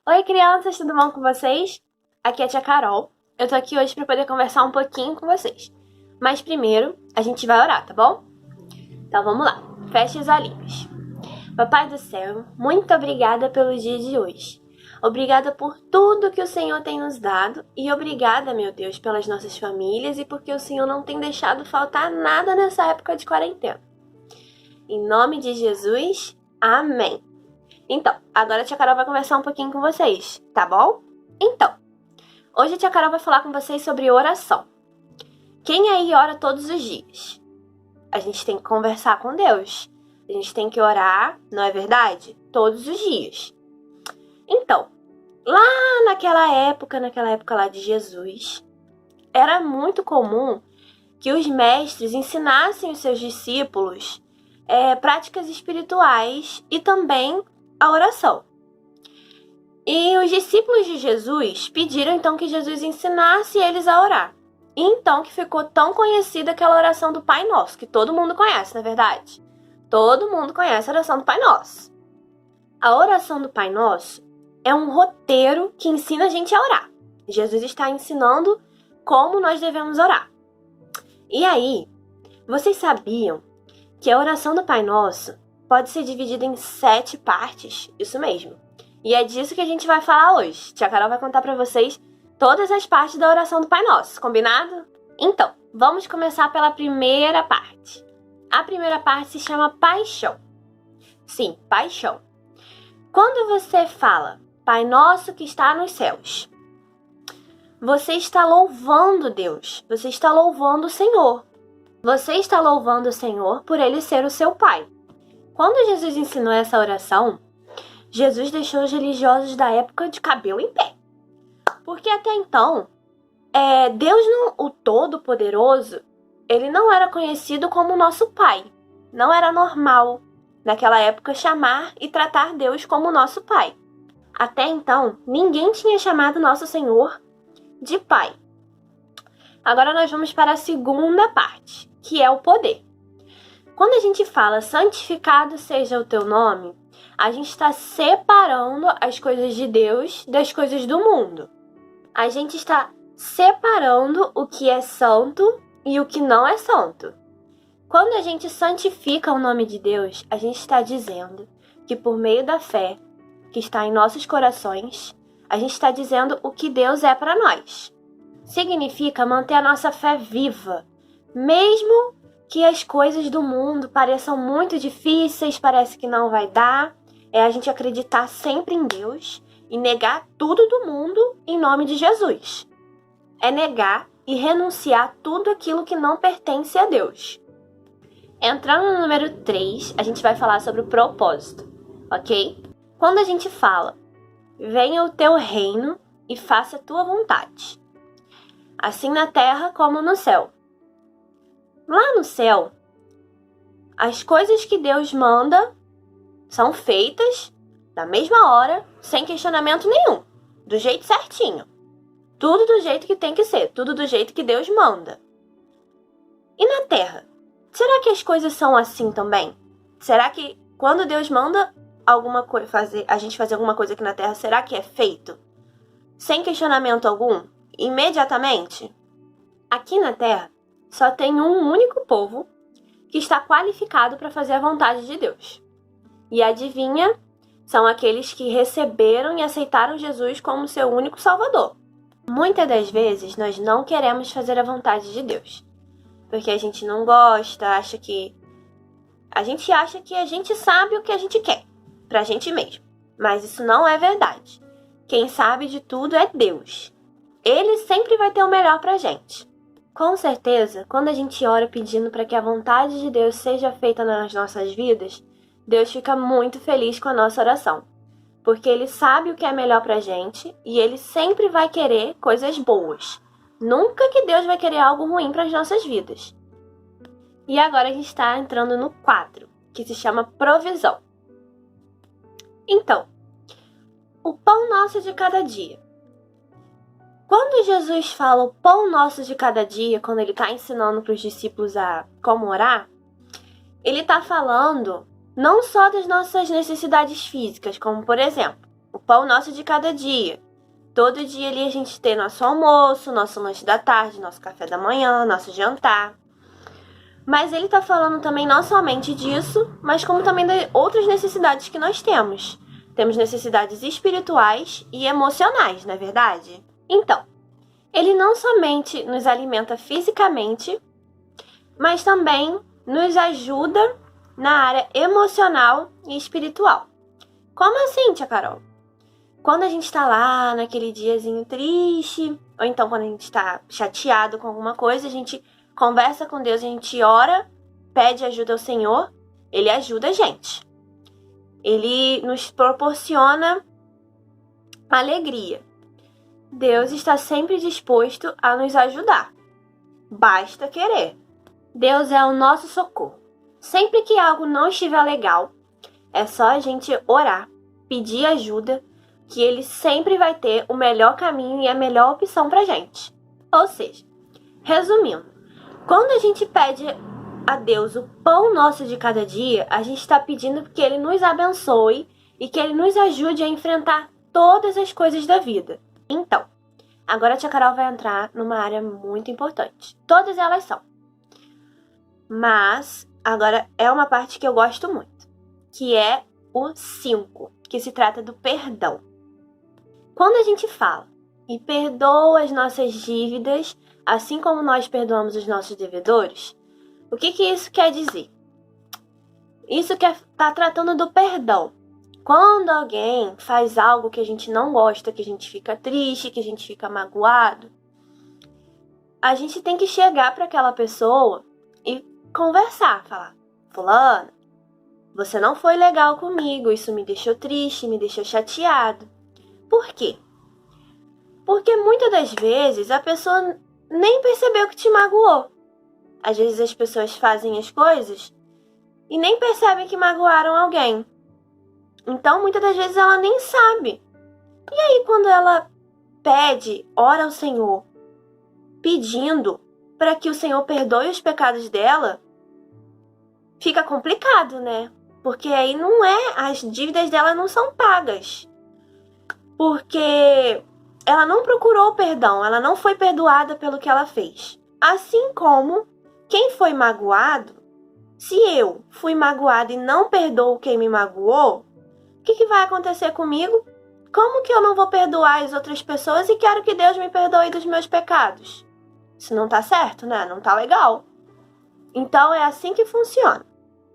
Oi, crianças, tudo bom com vocês? Aqui é a tia Carol. Eu tô aqui hoje para poder conversar um pouquinho com vocês. Mas primeiro, a gente vai orar, tá bom? Então vamos lá. Feche os olhinhos. Papai do céu, muito obrigada pelo dia de hoje. Obrigada por tudo que o Senhor tem nos dado e obrigada, meu Deus, pelas nossas famílias e porque o Senhor não tem deixado faltar nada nessa época de quarentena. Em nome de Jesus, amém. Então, agora a tia Carol vai conversar um pouquinho com vocês, tá bom? Então, hoje a tia Carol vai falar com vocês sobre oração. Quem aí ora todos os dias? A gente tem que conversar com Deus. A gente tem que orar, não é verdade? Todos os dias. Então, lá naquela época lá de Jesus, era muito comum que os mestres ensinassem os seus discípulos práticas espirituais e também a oração. E os discípulos de Jesus pediram então que Jesus ensinasse eles a orar. E então que ficou tão conhecida aquela oração do Pai Nosso, que todo mundo conhece, não é verdade? Todo mundo conhece a oração do Pai Nosso. A oração do Pai Nosso é um roteiro que ensina a gente a orar. Jesus está ensinando como nós devemos orar. E aí, vocês sabiam que a oração do Pai Nosso pode ser dividida em 7 partes? Isso mesmo. E é disso que a gente vai falar hoje. Tia Carol vai contar pra vocês todas as partes da oração do Pai Nosso, combinado? Então, vamos começar pela primeira parte. A primeira parte se chama paixão. Sim, paixão. Quando você fala Pai Nosso que está nos céus, você está louvando Deus, você está louvando o Senhor. Você está louvando o Senhor por Ele ser o seu Pai. Quando Jesus ensinou essa oração, Jesus deixou os religiosos da época de cabelo em pé. Porque até então, Deus, o Todo-Poderoso, ele não era conhecido como nosso Pai. Não era normal, naquela época, chamar e tratar Deus como nosso Pai. Até então, ninguém tinha chamado nosso Senhor de Pai. Agora nós vamos para a segunda parte, que é o poder. Quando a gente fala santificado seja o teu nome, a gente está separando as coisas de Deus das coisas do mundo. A gente está separando o que é santo e o que não é santo. Quando a gente santifica o nome de Deus, a gente está dizendo que por meio da fé que está em nossos corações, a gente está dizendo o que Deus é para nós. Significa manter a nossa fé viva, mesmo que as coisas do mundo pareçam muito difíceis, parece que não vai dar, é a gente acreditar sempre em Deus e negar tudo do mundo em nome de Jesus. É negar e renunciar tudo aquilo que não pertence a Deus. Entrando no número 3, a gente vai falar sobre o propósito, ok? Quando a gente fala, venha o teu reino e faça a tua vontade, assim na terra como no céu. Lá no céu, as coisas que Deus manda são feitas da mesma hora, sem questionamento nenhum, do jeito certinho. Tudo do jeito que tem que ser, tudo do jeito que Deus manda. E na terra, será que as coisas são assim também? Será que quando Deus manda a gente fazer alguma coisa aqui na terra, será que é feito sem questionamento algum, imediatamente? Aqui na terra, só tem um único povo que está qualificado para fazer a vontade de Deus. E adivinha? São aqueles que receberam e aceitaram Jesus como seu único Salvador. Muitas das vezes, nós não queremos fazer a vontade de Deus. Porque a gente não gosta, a gente acha que a gente sabe o que a gente quer, pra gente mesmo. Mas isso não é verdade. Quem sabe de tudo é Deus. Ele sempre vai ter o melhor pra gente. Com certeza, quando a gente ora pedindo para que a vontade de Deus seja feita nas nossas vidas, Deus fica muito feliz com a nossa oração. Porque Ele sabe o que é melhor pra gente e Ele sempre vai querer coisas boas. Nunca que Deus vai querer algo ruim para as nossas vidas. E agora a gente está entrando no 4, que se chama provisão. Então, o pão nosso de cada dia. Quando Jesus fala o pão nosso de cada dia, quando ele está ensinando para os discípulos a como orar, ele está falando não só das nossas necessidades físicas, como por exemplo, o pão nosso de cada dia. Todo dia ali a gente tem nosso almoço, nosso lanche da tarde, nosso café da manhã, nosso jantar. Mas ele está falando também não somente disso, mas como também de outras necessidades que nós temos. Temos necessidades espirituais e emocionais, não é verdade? Então, ele não somente nos alimenta fisicamente, mas também nos ajuda na área emocional e espiritual. Como assim, tia Carol? Quando a gente está lá naquele diazinho triste, ou então quando a gente está chateado com alguma coisa, a gente conversa com Deus, a gente ora, pede ajuda ao Senhor, Ele ajuda a gente. Ele nos proporciona alegria. Deus está sempre disposto a nos ajudar. Basta querer. Deus é o nosso socorro. Sempre que algo não estiver legal, é só a gente orar, pedir ajuda, que Ele sempre vai ter o melhor caminho e a melhor opção pra gente. Ou seja, resumindo, quando a gente pede a Deus o pão nosso de cada dia, a gente está pedindo que Ele nos abençoe e que Ele nos ajude a enfrentar todas as coisas da vida. Então, agora a tia Carol vai entrar numa área muito importante. Todas elas são. Mas agora é uma parte que eu gosto muito, que é o 5, que se trata do perdão. Quando a gente fala e perdoa as nossas dívidas, assim como nós perdoamos os nossos devedores, o que isso quer dizer? Isso que está tratando do perdão. Quando alguém faz algo que a gente não gosta, que a gente fica triste, que a gente fica magoado, a gente tem que chegar para aquela pessoa e conversar, falar: fulano, você não foi legal comigo, isso me deixou triste, me deixou chateado. Por quê? Porque muitas das vezes a pessoa nem percebeu que te magoou. Às vezes as pessoas fazem as coisas e nem percebem que magoaram alguém. Então, muitas das vezes ela nem sabe. E aí, quando ela pede, ora ao Senhor, pedindo para que o Senhor perdoe os pecados dela, fica complicado, né? Porque aí as dívidas dela não são pagas. Porque ela não procurou perdão, ela não foi perdoada pelo que ela fez. Assim como quem foi magoado, se eu fui magoada e não perdoo quem me magoou, o que vai acontecer comigo? Como que eu não vou perdoar as outras pessoas e quero que Deus me perdoe dos meus pecados? Isso não tá certo, né? Não tá legal. Então é assim que funciona.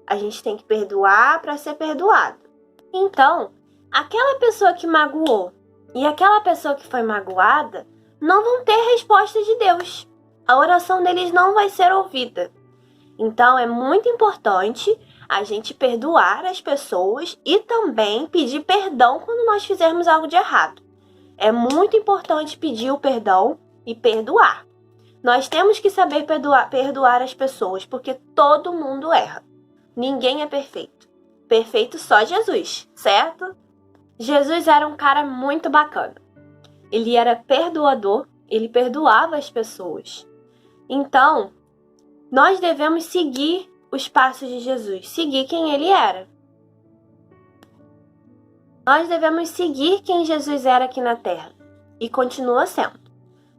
A gente tem que perdoar para ser perdoado. Então, aquela pessoa que magoou e aquela pessoa que foi magoada não vão ter resposta de Deus. A oração deles não vai ser ouvida. Então, é muito importante a gente perdoar as pessoas e também pedir perdão quando nós fizermos algo de errado. É muito importante pedir o perdão e perdoar. Nós temos que saber perdoar as pessoas, porque todo mundo erra. Ninguém é perfeito. Perfeito só Jesus, certo? Jesus era um cara muito bacana. Ele era perdoador, ele perdoava as pessoas. Então, nós devemos seguir os passos de Jesus, seguir quem ele era. Nós devemos seguir quem Jesus era aqui na Terra e continua sendo.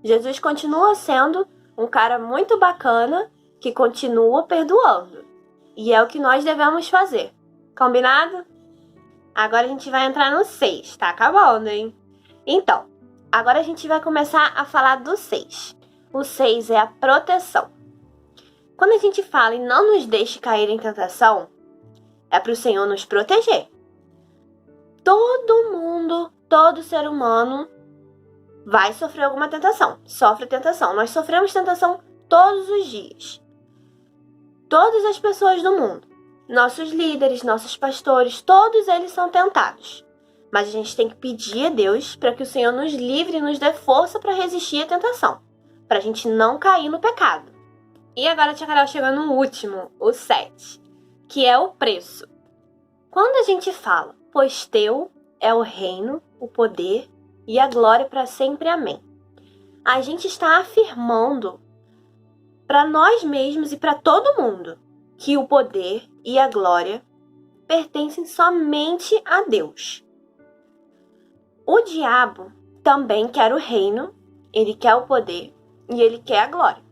Jesus continua sendo um cara muito bacana que continua perdoando. E é o que nós devemos fazer. Combinado? Agora a gente vai entrar no 6, tá acabando, hein? Então, agora a gente vai começar a falar do 6. O 6 é a proteção. Quando a gente fala em não nos deixe cair em tentação, é para o Senhor nos proteger. Todo mundo, todo ser humano vai sofrer alguma tentação, sofre tentação. Nós sofremos tentação todos os dias. Todas as pessoas do mundo, nossos líderes, nossos pastores, todos eles são tentados. Mas a gente tem que pedir a Deus para que o Senhor nos livre e nos dê força para resistir à tentação, para a gente não cair no pecado. E agora a tia Carol chegou no último, o 7, que é o preço. Quando a gente fala, pois teu é o reino, o poder e a glória para sempre, amém, a gente está afirmando para nós mesmos e para todo mundo que o poder e a glória pertencem somente a Deus. O diabo também quer o reino, ele quer o poder e ele quer a glória.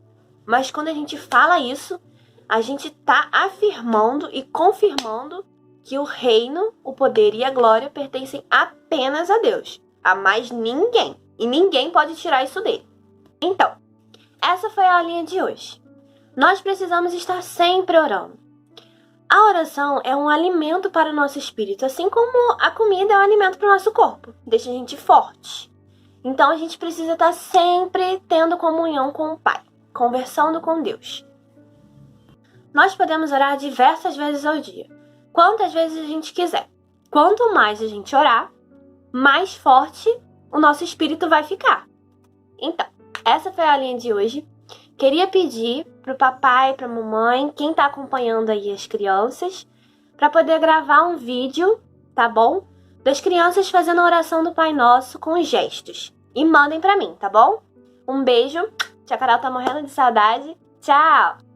Mas quando a gente fala isso, a gente está afirmando e confirmando que o reino, o poder e a glória pertencem apenas a Deus, a mais ninguém. E ninguém pode tirar isso dele. Então, essa foi a aulinha de hoje. Nós precisamos estar sempre orando. A oração é um alimento para o nosso espírito, assim como a comida é um alimento para o nosso corpo. Deixa a gente forte. Então a gente precisa estar sempre tendo comunhão com o Pai, conversando com Deus. Nós podemos orar diversas vezes ao dia, quantas vezes a gente quiser. Quanto mais a gente orar, mais forte o nosso espírito vai ficar. Então, essa foi a aulinha de hoje. Queria pedir pro papai, pra mamãe, quem está acompanhando aí as crianças, para poder gravar um vídeo, tá bom? Das crianças fazendo a oração do Pai Nosso com gestos. E mandem para mim, tá bom? Um beijo. Tia Carol tá morrendo de saudade. Tchau!